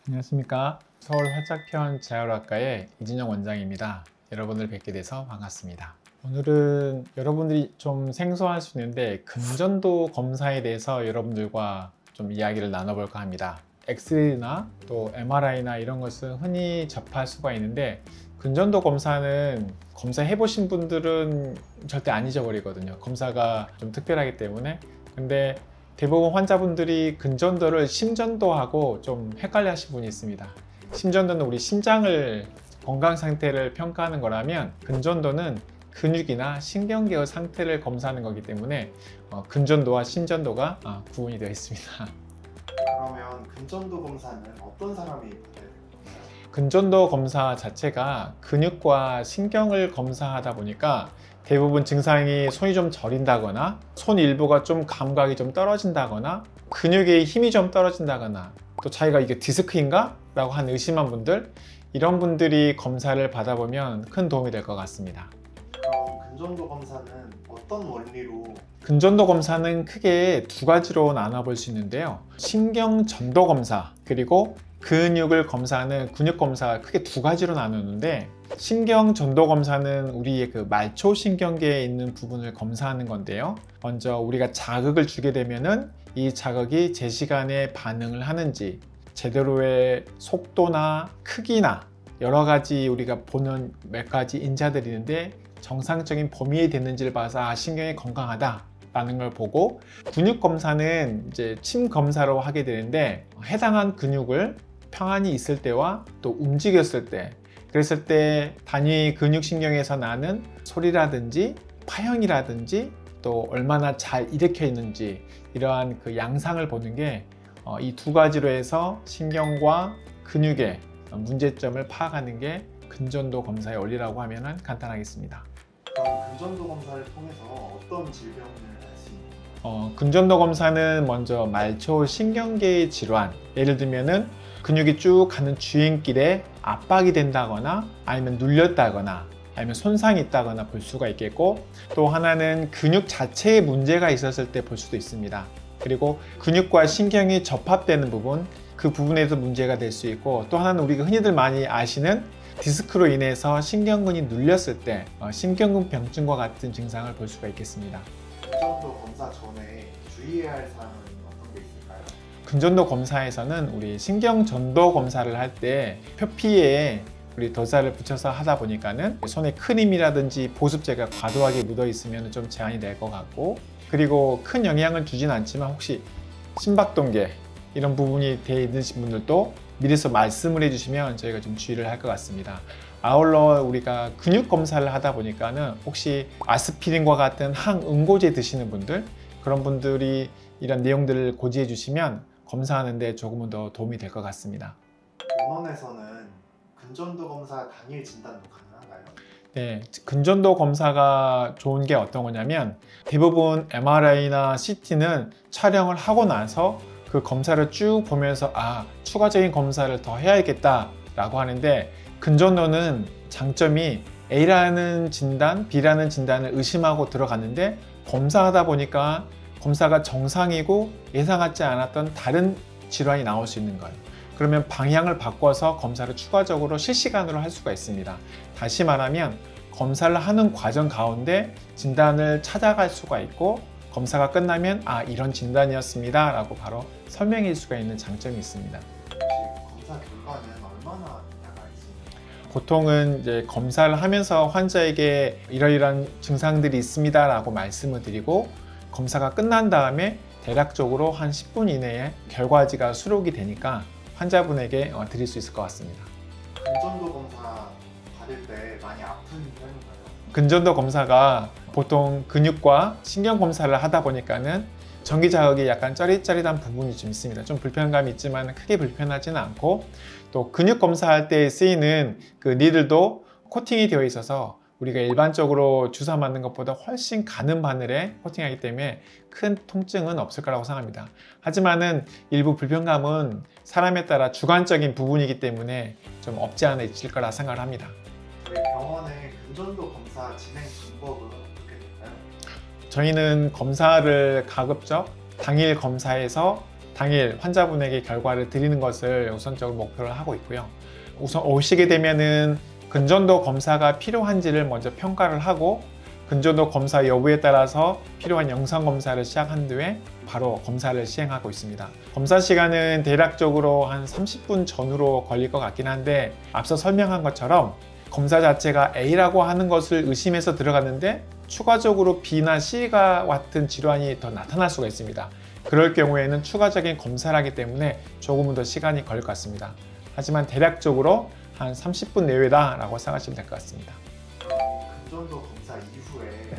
안녕하십니까. 서울 활짝편 재활학과의 이진영 원장입니다. 여러분을 뵙게 돼서 반갑습니다. 오늘은 여러분들이 좀 생소할 수 있는데 근전도 검사에 대해서 여러분들과 좀 이야기를 나눠볼까 합니다. 엑스레이나 또 MRI나 이런 것은 흔히 접할 수가 있는데 근전도 검사는 검사해 보신 분들은 절대 안 잊어버리거든요. 검사가 좀 특별하기 때문에. 근데 대부분 환자분들이 근전도를 심전도하고 좀 헷갈려 하시는 분이 있습니다. 심전도는 우리 심장을 건강 상태를 평가하는 거라면 근전도는 근육이나 신경계의 상태를 검사하는 거기 때문에 근전도와 심전도가 구분이 되어 있습니다. 그러면 근전도 검사는 어떤 사람이 받아야 될까요? 근전도 검사 자체가 근육과 신경을 검사하다 보니까 대부분 증상이 손이 좀 저린다거나 손 일부가 좀 감각이 좀 떨어진다거나 근육의 힘이 좀 떨어진다거나 또 자기가 이게 디스크인가? 라고 한 의심한 분들, 이런 분들이 검사를 받아보면 큰 도움이 될 것 같습니다. 그럼 근전도 검사는 어떤 원리로 근전도 검사는 크게 두 가지로 나눠볼 수 있는데요. 신경 전도 검사 그리고 근육을 검사하는 근육 검사가 크게 두 가지로 나누는데, 신경 전도 검사는 우리의 그 말초신경계에 있는 부분을 검사하는 건데요. 먼저 우리가 자극을 주게 되면은 이 자극이 제 시간에 반응을 하는지, 제대로의 속도나 크기나 여러 가지 우리가 보는 몇 가지 인자들이 있는데 정상적인 범위에 됐는지를 봐서 신경이 건강하다 라는 걸 보고, 근육 검사는 이제 침 검사로 하게 되는데 해당한 근육을 평안히 있을 때와 또 움직였을 때, 그랬을 때 단위 근육신경에서 나는 소리라든지 파형이라든지 또 얼마나 잘 일으켜 있는지, 이러한 그 양상을 보는 게 이 두 가지로 해서 신경과 근육의 문제점을 파악하는 게 근전도 검사의 원리라고 하면 간단하겠습니다. 그럼 근전도 검사를 통해서 어떤 질병을 알 수 있는 건가요? 근전도 검사는 먼저 말초 신경계의 질환, 예를 들면은 근육이 쭉 가는 주행길에 압박이 된다거나 아니면 눌렸다거나 아니면 손상이 있다거나 볼 수가 있겠고, 또 하나는 근육 자체에 문제가 있었을 때 볼 수도 있습니다. 그리고 근육과 신경이 접합되는 부분, 그 부분에서 문제가 될 수 있고, 또 하나는 우리가 흔히들 많이 아시는 디스크로 인해서 신경근이 눌렸을 때 신경근 병증과 같은 증상을 볼 수가 있겠습니다. 근전도 검사 전에 주의해야 할 사항은 어떤 게 있을까요? 근전도 검사에서는 우리 신경전도 검사를 할 때 표피에 우리 도자를 붙여서 하다 보니까는 손에 큰 힘이라든지 보습제가 과도하게 묻어 있으면 좀 제한이 될 것 같고, 그리고 큰 영향을 주진 않지만 혹시 심박동계 이런 부분이 되어 있으신 분들도 미리서 말씀을 해주시면 저희가 좀 주의를 할 것 같습니다. 아울러 우리가 근육 검사를 하다 보니까는 혹시 아스피린과 같은 항응고제 드시는 분들, 그런 분들이 이런 내용들을 고지해 주시면 검사하는데 조금은 더 도움이 될 것 같습니다. 본원에서는 근전도 검사 당일 진단도 가능한가요? 네, 근전도 검사가 좋은 게 어떤 거냐면 대부분 MRI나 CT는 촬영을 하고 나서 그 검사를 쭉 보면서 추가적인 검사를 더 해야겠다 라고 하는데, 근전도는 장점이 A라는 진단, B라는 진단을 의심하고 들어갔는데 검사하다 보니까 검사가 정상이고 예상하지 않았던 다른 질환이 나올 수 있는 거예요. 그러면 방향을 바꿔서 검사를 추가적으로 실시간으로 할 수가 있습니다. 다시 말하면 검사를 하는 과정 가운데 진단을 찾아갈 수가 있고, 검사가 끝나면 이런 진단이었습니다 라고 바로 설명해 줄 수가 있는 장점이 있습니다. 혹시 검사 결과는 얼마나 나가 있습니까? 보통은 이제 검사를 하면서 환자에게 이러이러한 증상들이 있습니다 라고 말씀을 드리고, 검사가 끝난 다음에 대략적으로 한 10분 이내에 결과지가 수록이 되니까 환자분에게 드릴 수 있을 것 같습니다. 근전도 검사 받을 때 많이 아픈 편인가요? 근전도 검사가 보통 근육과 신경 검사를 하다 보니까는 전기 자극이 약간 짜릿짜릿한 부분이 좀 있습니다. 좀 불편감이 있지만 크게 불편하지는 않고, 또 근육 검사할 때 쓰이는 그 니들도 코팅이 되어 있어서 우리가 일반적으로 주사 맞는 것보다 훨씬 가는 바늘에 코팅하기 때문에 큰 통증은 없을 거라고 생각합니다. 하지만은 일부 불편감은 사람에 따라 주관적인 부분이기 때문에 좀 없지 않아 있을 거라 생각을 합니다. 저희 병원의 근전도 검사 진행 방법은 어떻게 될까요? 저희는 검사를 가급적 당일 검사해서 당일 환자분에게 결과를 드리는 것을 우선적으로 목표로 하고 있고요. 우선 오시게 되면은 근전도 검사가 필요한지를 먼저 평가를 하고 근전도 검사 여부에 따라서 필요한 영상 검사를 시작한 뒤에 바로 검사를 시행하고 있습니다. 검사 시간은 대략적으로 한 30분 전후로 걸릴 것 같긴 한데 앞서 설명한 것처럼 검사 자체가 A라고 하는 것을 의심해서 들어갔는데 추가적으로 B나 C가 같은 질환이 더 나타날 수가 있습니다. 그럴 경우에는 추가적인 검사를 하기 때문에 조금은 더 시간이 걸릴 것 같습니다. 하지만 대략적으로 한 30분 내외다라고 생각하시면 될 것 같습니다. 근전도 검사 이후에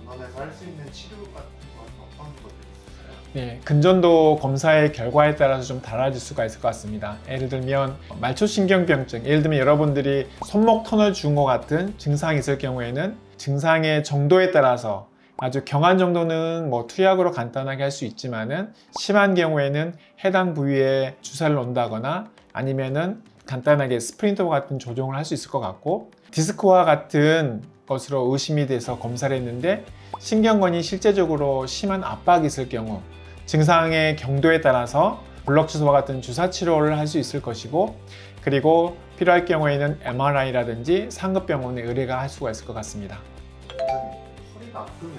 병원에서 할 수 있는 치료 같은 건 어떤 것들이 있을까요? 네, 근전도 검사의 결과에 따라서 좀 달라질 수가 있을 것 같습니다. 예를 들면 말초신경병증, 예를 들면 여러분들이 손목 터널 준 것 같은 증상이 있을 경우에는 증상의 정도에 따라서 아주 경한 정도는 뭐 투약으로 간단하게 할 수 있지만은 심한 경우에는 해당 부위에 주사를 놓는다거나 아니면은 간단하게 스프린터 같은 조정을 할 수 있을 것 같고 디스크와 같은 것으로 의심이 돼서 검사를 했는데 신경건이 실제적으로 심한 압박이 있을 경우 증상의 경도에 따라서 블록 주사와 같은 주사 치료를 할 수 있을 것이고 그리고 필요할 경우에는 MRI라든지 상급병원에 의뢰가 할 수가 있을 것 같습니다. 허리가 아프면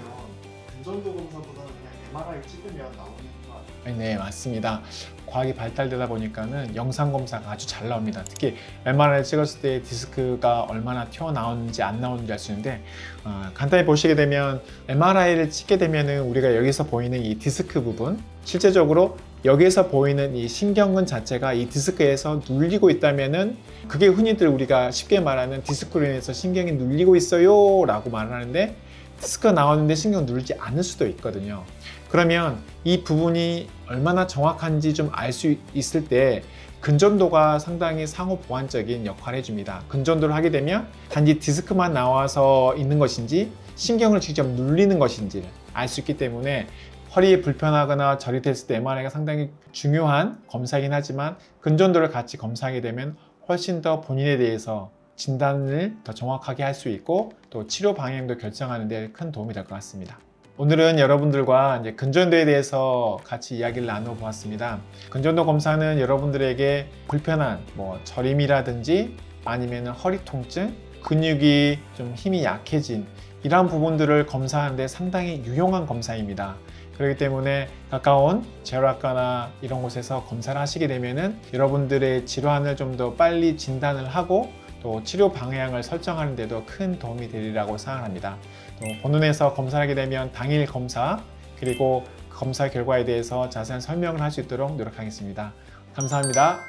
근전도 검사보다는 그냥 MRI 찍으면 나오는 거 아니에요? 네, 맞습니다. 과학이 발달되다 보니까는 영상 검사가 아주 잘 나옵니다. 특히 MRI 찍었을 때 디스크가 얼마나 튀어나오는지 안 나오는지 알 수 있는데 간단히 보시게 되면 MRI를 찍게 되면은 우리가 여기서 보이는 이 디스크 부분 실제적으로 여기에서 보이는 이 신경근 자체가 이 디스크에서 눌리고 있다면은 그게 흔히들 우리가 쉽게 말하는 디스크로 인해서 신경이 눌리고 있어요 라고 말하는데 디스크가 나오는데 신경 누르지 않을 수도 있거든요. 그러면 이 부분이 얼마나 정확한지 좀 알 수 있을 때 근전도가 상당히 상호 보완적인 역할을 해줍니다. 근전도를 하게 되면 단지 디스크만 나와서 있는 것인지 신경을 직접 눌리는 것인지를 알 수 있기 때문에 허리에 불편하거나 저릿했을 때 MRI가 상당히 중요한 검사이긴 하지만 근전도를 같이 검사하게 되면 훨씬 더 본인에 대해서 진단을 더 정확하게 할 수 있고 또 치료 방향도 결정하는 데 큰 도움이 될 것 같습니다. 오늘은 여러분들과 이제 근전도에 대해서 같이 이야기를 나눠보았습니다. 근전도 검사는 여러분들에게 불편한 저림이라든지 아니면 허리 통증, 근육이 좀 힘이 약해진 이러한 부분들을 검사하는 데 상당히 유용한 검사입니다. 그렇기 때문에 가까운 재활학과나 이런 곳에서 검사를 하시게 되면은 여러분들의 질환을 좀 더 빨리 진단을 하고 또 치료 방향을 설정하는 데도 큰 도움이 되리라고 생각합니다. 또 본원에서 검사를 하게 되면 당일 검사 그리고 검사 결과에 대해서 자세한 설명을 할 수 있도록 노력하겠습니다. 감사합니다.